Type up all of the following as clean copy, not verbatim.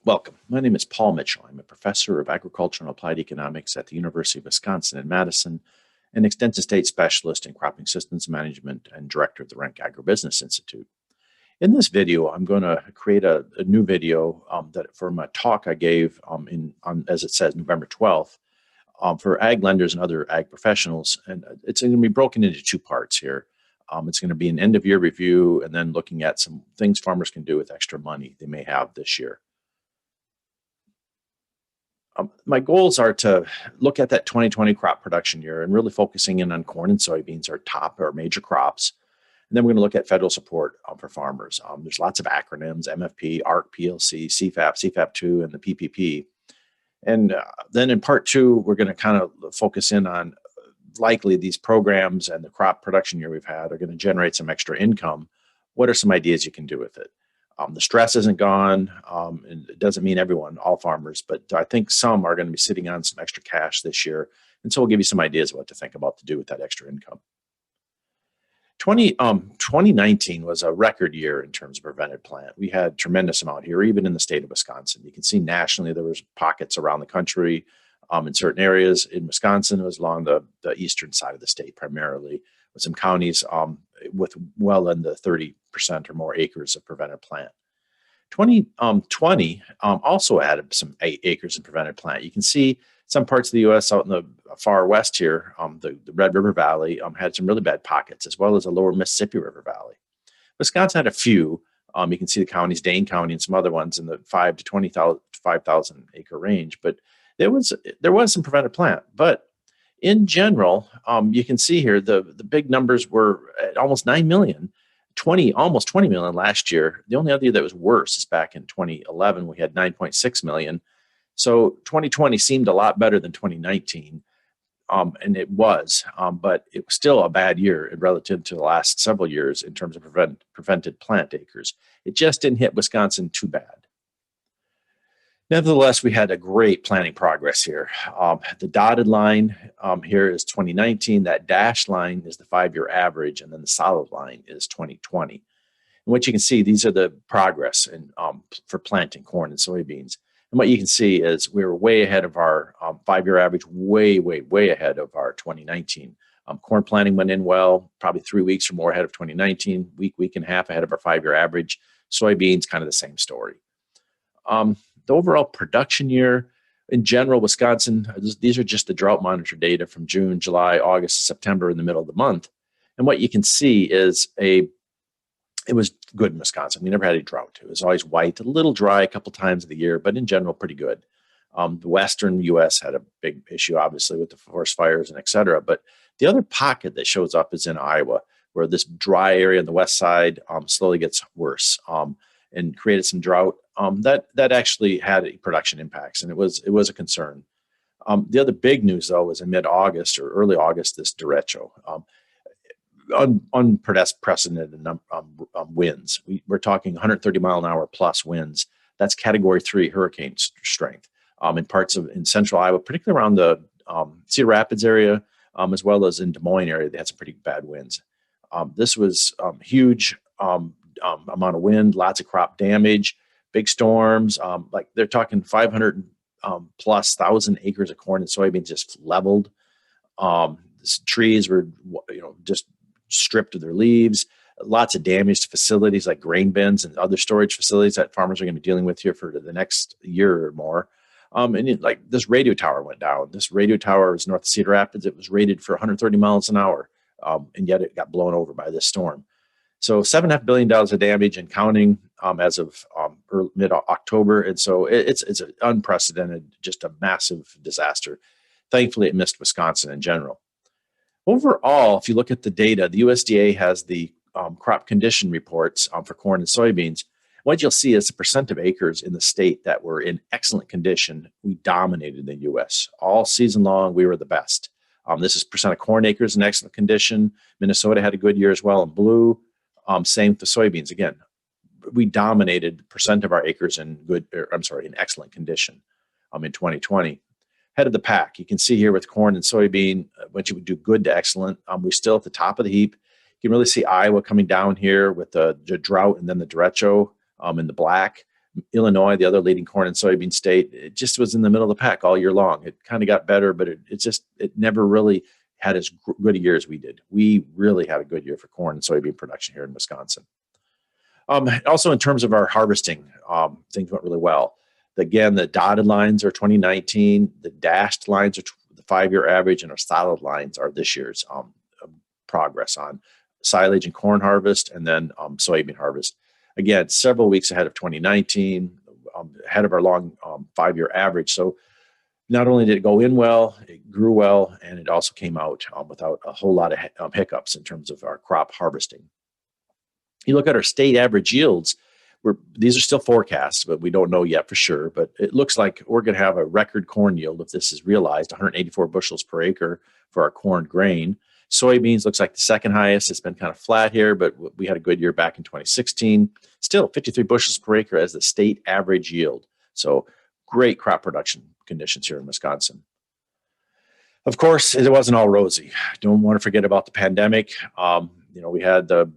Welcome. My name is Paul Mitchell. I'm a professor of agriculture and applied economics at the University of Wisconsin in Madison, an extensive state specialist in cropping systems management and director of the Rank Agribusiness Institute. In this video, I'm going to create a new video that from a talk I gave as it says, November 12th, for ag lenders and other ag professionals. And it's going to be broken into two parts here. It's going to be an end-of-year review and then looking at some things farmers can do with extra money they may have this year. My goals are to look at that 2020 crop production year and really focusing in on corn and soybeans, our major crops. And then we're going to look at federal support for farmers. There's lots of acronyms: MFP, ARC, PLC, CFAP, CFAP2, and the PPP. And then in part two, we're going to kind of focus in on likely these programs and the crop production year we've had are going to generate some extra income. What are some ideas you can do with it? The stress isn't gone, and it doesn't mean everyone, all farmers, but I think some are going to be sitting on some extra cash this year. And so we'll give you some ideas of what to think about to do with that extra income. 2019 was a record year in terms of prevented plant. We had tremendous amount here, even in the state of Wisconsin. You can see nationally there was pockets around the country in certain areas. In Wisconsin, it was along the eastern side of the state primarily, with some counties with well in the 30% or more acres of prevented plant. 2020 also added some acres in prevented plant. You can see some parts of the U.S. out in the far west here, the Red River Valley had some really bad pockets, as well as the lower Mississippi River Valley. Wisconsin had a few. You can see the counties, Dane County and some other ones in the 5 to 25,000 acre range, but there was some prevented plant. But in general, you can see here the big numbers were at almost 9 million, almost 20 million last year. The only other year that was worse is back in 2011. We had 9.6 million. So 2020 seemed a lot better than 2019, and it was, but it was still a bad year relative to the last several years in terms of prevented plant acres. It just didn't hit Wisconsin too bad. Nevertheless, we had a great planting progress here. The dotted line here is 2019. That dashed line is the 5-year average, and then the solid line is 2020. And what you can see, these are the progress for planting corn and soybeans. And what you can see is we were way ahead of our 5-year average, way ahead of our 2019. Corn planting went in well, probably 3 weeks or more ahead of 2019, week and a half ahead of our 5-year average. Soybeans, kind of the same story. The overall production year, in general, Wisconsin, these are just the drought monitor data from June, July, August, September in the middle of the month. And what you can see is it was good in Wisconsin. We never had a drought. It was always white, a little dry a couple times of the year, but in general, pretty good. The western U.S. had a big issue, obviously, with the forest fires and et cetera. But the other pocket that shows up is in Iowa, where this dry area on the west side slowly gets worse and created some drought. That actually had production impacts, and it was a concern. The other big news, though, was in mid-August or early August, this derecho. Unprecedented winds. We're talking 130 mile an hour plus winds. That's Category 3 hurricane strength in central Iowa, particularly around the Cedar Rapids area, as well as in Des Moines area. They had some pretty bad winds. This was huge amount of wind, lots of crop damage, big storms. Like they're talking 500 plus thousand acres of corn and soybeans just leveled. Trees were just stripped of their leaves. Lots of damage to facilities like grain bins and other storage facilities that farmers are going to be dealing with here for the next year or more. Like this radio tower went down. This radio tower is north of Cedar Rapids. It was rated for 130 miles an hour, and yet it got blown over by this storm. So $7.5 billion of damage and counting as of mid-October. And so it's an unprecedented, just a massive disaster. Thankfully, it missed Wisconsin in general. Overall, if you look at the data, the USDA has the crop condition reports for corn and soybeans. What you'll see is the percent of acres in the state that were in excellent condition. We dominated the U.S. All season long, we were the best. This is percent of corn acres in excellent condition. Minnesota had a good year as well in blue. Same with the soybeans. Again, we dominated percent of our acres in excellent condition in 2020. Head of the pack. You can see here with corn and soybean, what you would do good to excellent. We're still at the top of the heap. You can really see Iowa coming down here with the drought and then the derecho in the black. Illinois, the other leading corn and soybean state, it just was in the middle of the pack all year long. It kind of got better, but it never really had as good a year as we did. We really had a good year for corn and soybean production here in Wisconsin. Also, in terms of our harvesting, things went really well. Again, the dotted lines are 2019, the dashed lines are the 5-year average, and our solid lines are this year's progress on silage and corn harvest, and then soybean harvest. Again, several weeks ahead of 2019, ahead of our long 5-year average. So not only did it go in well, it grew well, and it also came out without a whole lot of hiccups in terms of our crop harvesting. You look at our state average yields, these are still forecasts, but we don't know yet for sure. But it looks like we're going to have a record corn yield if this is realized, 184 bushels per acre for our corn grain. Soybeans looks like the second highest. It's been kind of flat here, but we had a good year back in 2016. Still 53 bushels per acre as the state average yield. So great crop production conditions here in Wisconsin. Of course, it wasn't all rosy. Don't want to forget about the pandemic. We had the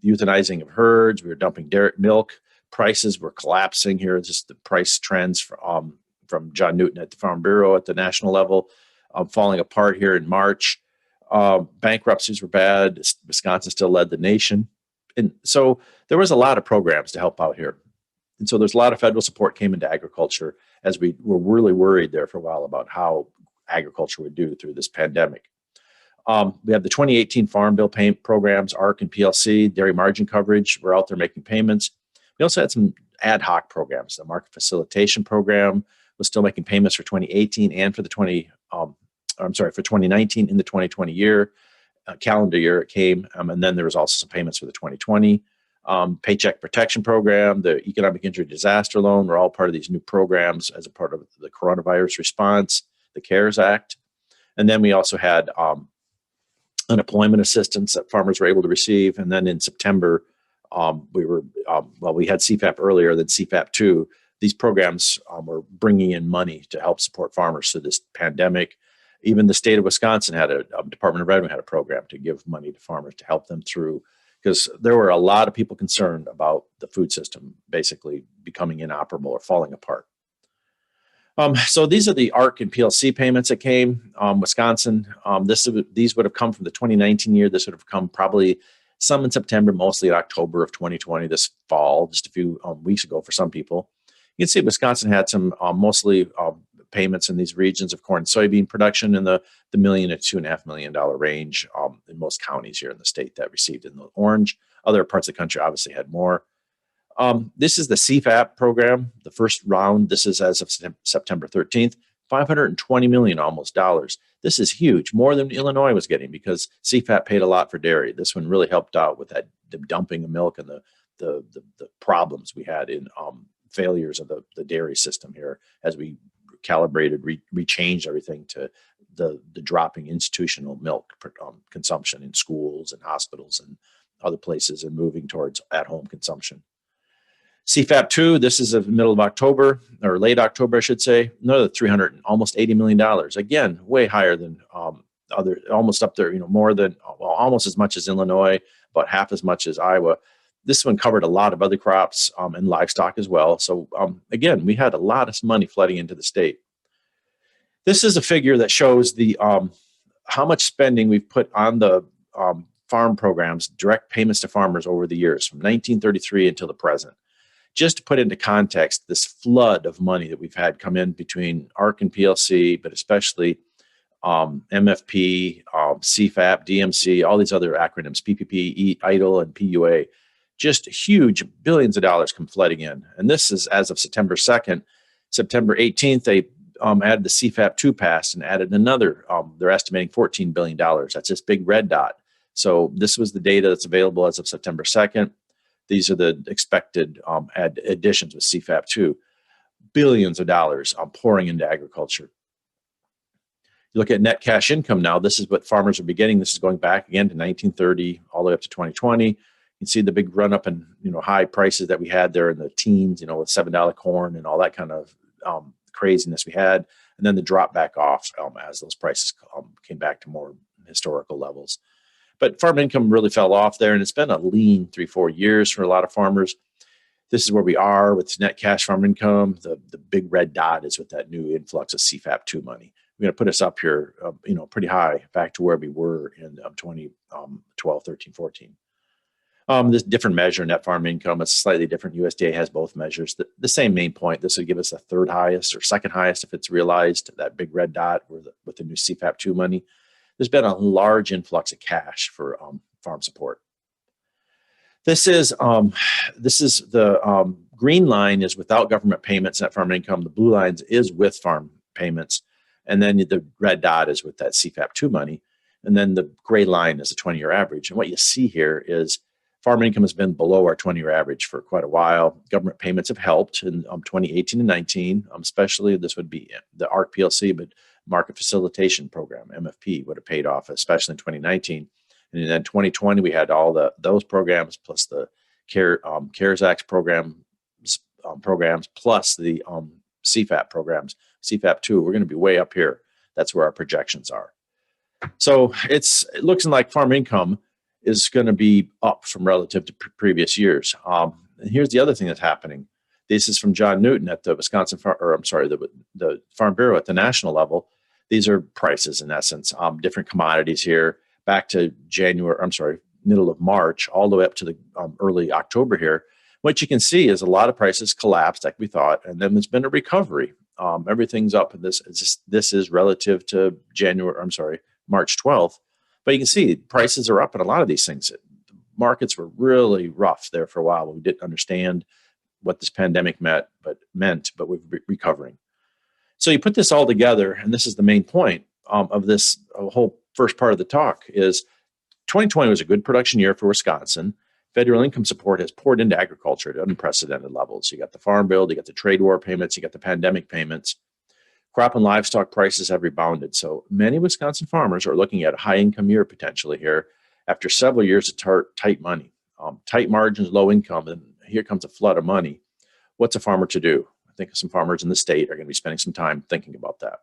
euthanizing of herds. We were dumping milk. Prices were collapsing here. Just the price trends from John Newton at the Farm Bureau at the national level falling apart here in March. Bankruptcies were bad. Wisconsin still led the nation. And so there was a lot of programs to help out here. And so there's a lot of federal support came into agriculture as we were really worried there for a while about how agriculture would do through this pandemic. We have the 2018 Farm Bill payment programs, ARC and PLC, dairy margin coverage. We're out there making payments. We also had some ad hoc programs. The market facilitation program was still making payments for 2018 and for 2019 in the 2020 calendar year it came. And then there was also some payments for the 2020 Paycheck Protection Program, the Economic Injury Disaster Loan were all part of these new programs as a part of the coronavirus response, the CARES Act. And then we also had unemployment assistance that farmers were able to receive. And then in September, we had CFAP earlier than CFAP 2. These programs were bringing in money to help support farmers through this pandemic. Even the state of Wisconsin had Department of Revenue had a program to give money to farmers to help them through, because there were a lot of people concerned about the food system basically becoming inoperable or falling apart. So these are the ARC and PLC payments that came. Wisconsin, these would have come from the 2019 year. This would have come probably some in September, mostly in October of 2020, this fall, just a few weeks ago for some people. You can see Wisconsin had some mostly payments in these regions of corn and soybean production in the $1 million to $2.5 million range in most counties here in the state that received in the orange. Other parts of the country obviously had more. This is the CFAP program, the first round. This is as of September 13th, $520 million almost dollars. This is huge, more than Illinois was getting because CFAP paid a lot for dairy. This one really helped out with the dumping of milk and the problems we had in failures of the dairy system here as we calibrated, rechanged everything to the dropping institutional milk consumption in schools and hospitals and other places and moving towards at-home consumption. CFAP 2, this is the middle of October, or late October, I should say, another almost $80 million. Again, way higher than almost up there, more than, almost as much as Illinois, about half as much as Iowa. This one covered a lot of other crops and livestock as well. So again, we had a lot of money flooding into the state. This is a figure that shows the how much spending we've put on the farm programs, direct payments to farmers over the years from 1933 until the present. Just to put into context, this flood of money that we've had come in between ARC and PLC, but especially MFP, CFAP, DMC, all these other acronyms, PPP, EIDL, and PUA, just huge billions of dollars come flooding in. And this is as of September 2nd. September 18th, they added the CFAP 2 passed and added another, they're estimating $14 billion. That's this big red dot. So this was the data that's available as of September 2nd. These are the expected additions with CFAP 2. Billions of dollars pouring into agriculture. You look at net cash income now, this is what farmers are beginning. This is going back again to 1930 all the way up to 2020. You can see the big run up in high prices that we had there in the teens, with $7 corn and all that kind of craziness we had, and then the drop back off as those prices came back to more historical levels. But farm income really fell off there, and it's been a lean 3-4 years for a lot of farmers. This is where we are with net cash farm income. The big red dot is with that new influx of CFAP2 money. We're going to put us up here, pretty high, back to where we were in 2012, 13, 14. This different measure, net farm income, it's slightly different. USDA has both measures. The same main point. This would give us the third highest or second highest if it's realized, that big red dot with the new CFAP2 money. There's been a large influx of cash for farm support. This is the green line is without government payments, net farm income. The blue line is with farm payments. And then the red dot is with that CFAP2 money. And then the gray line is the 20-year average. And what you see here is farm income has been below our 20-year average for quite a while. Government payments have helped in 2018 and 19, especially this would be the ARC PLC, but Market Facilitation Program, MFP, would have paid off, especially in 2019. And then 2020, we had all those programs plus the CARES Act programs, plus the CFAP programs, CFAP2. We're going to be way up here. That's where our projections are. So it looks like farm income is going to be up from relative to previous years. And here's the other thing that's happening. This is from John Newton at the the Farm Bureau at the national level. These are prices in essence, different commodities here back to middle of March, all the way up to the early October here. What you can see is a lot of prices collapsed like we thought, and then there's been a recovery. Everything's up, and this is relative to March 12th. But you can see prices are up in a lot of these things. Markets were really rough there for a while. We didn't understand what this pandemic meant, but we're recovering. So you put this all together, and this is the main point of this whole first part of the talk is 2020 was a good production year for Wisconsin. Federal income support has poured into agriculture at unprecedented levels. You got the farm bill, you got the trade war payments, you got the pandemic payments. Crop and livestock prices have rebounded. So many Wisconsin farmers are looking at a high income year potentially here after several years of tight money, tight margins, low income, and here comes a flood of money. What's a farmer to do? I think some farmers in the state are going to be spending some time thinking about that.